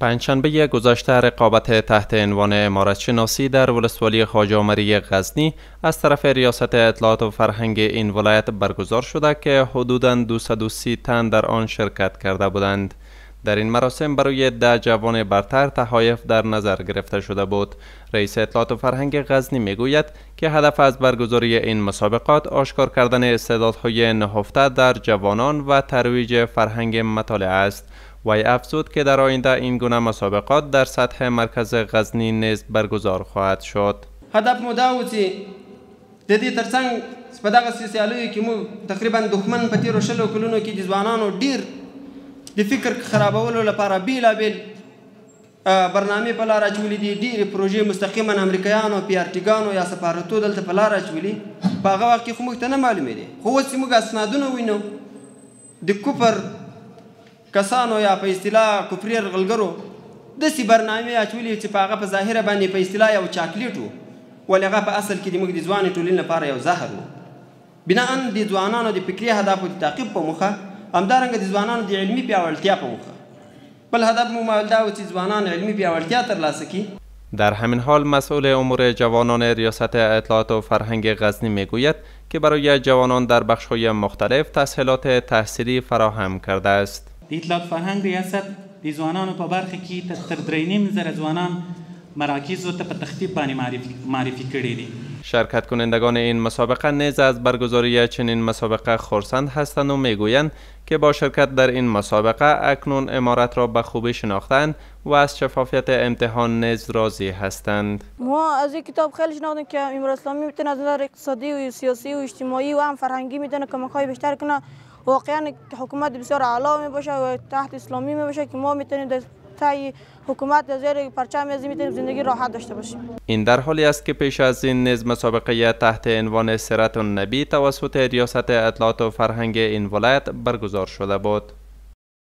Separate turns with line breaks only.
پنجشنبه گذشته رقابت تحت عنوان عمارت شناسی در ولسوالی خواجه عمری غزنی از طرف ریاست اطلاعات و فرهنگ این ولایت برگزار شده که حدوداً 230 تن در آن شرکت کرده بودند. در این مراسم برای 10 جوان برتر تحایف در نظر گرفته شده بود. رئیس اطلاعات و فرهنگ غزنی میگوید که هدف از برگزاری این مسابقات آشکار کردن استعدادهای نهفته در جوانان و ترویج فرهنگ مطالعه است. وی افزود که در آینده این گونه مسابقات در سطح مرکز غزنی نیز برگزار خواهد شد.
هدف مو دا و چې د دې ترڅنګ په دغه سیالیو کې مو تقریبا دښمن په تیرو شلو کلونو کې د ځوانانو ډیر د فکر خرابولو لپاره بیلابیل برنامې په لار اچولې دي. ډېرې پروژې مستقیما امریکایانو پیارټیګانو یا سفارتو دلته په لار اچولي. په هغه وخت کې خو موږ ته نه معلومې دي، خو اوس چې موږ اسنادونه وینو د کفر کسانو یا په اصطلاح کفري یرغلګرو داسې برنامې اچولې چې په هغه په ظاهره باندې په اصطلاح یو چاکلیټ و، ولې هغه په اصل کې د موږ د ځوانې ټولنې لپاره یو زهر و. بناءً د ځوانانو د فکري اهدافو د تعقیب په موخه، همدارنګه د ځوانانو د علمي پیاوړتیا په موخه بل هدف مو دا و چې ځوانان علمي پیاوړتیا ترلاسه کړي.
در همین حال مسئول امور جوانان ریاست اطلاعات و فرهنگ غزنی میگوید که برای جوانان در بخش‌های مختلف تسهیلات تحصیلی فراهم کرده است.
اطلاعات فرهنگ ریاست د ځوانانو په برخه کې تر 3.5 ځوانان مراکز ته په تخطیب باندې معرفی کړي دي.
شرکت کنندگان این مسابقه نیز از برگزاری چنین مسابقه خرسند هستند و میگویند که با شرکت در این مسابقه اکنون عمارت را به خوبی شناختند و از شفافیت امتحان نیز راضی هستند.
ما از این کتاب خیلی شناختیم که عمارت اسلامی میتونه از نظر اقتصادی و سیاسی و اجتماعی و هم فرهنگی میتونه کمک‌های بیشتر کنه. واقعا حکومت بسیار اعلی می باشه و تحت اسلامی می باشه که ما میتونیم در تای حکومت در زیر پرچم ازی میتونیم زندگی راحت داشته باشیم.
این در حالی است که پیش از این نیز مسابقه تحت عنوان سیرت النبی توسط ریاست اطلاعات و فرهنگ این ولایت برگزار شده بود.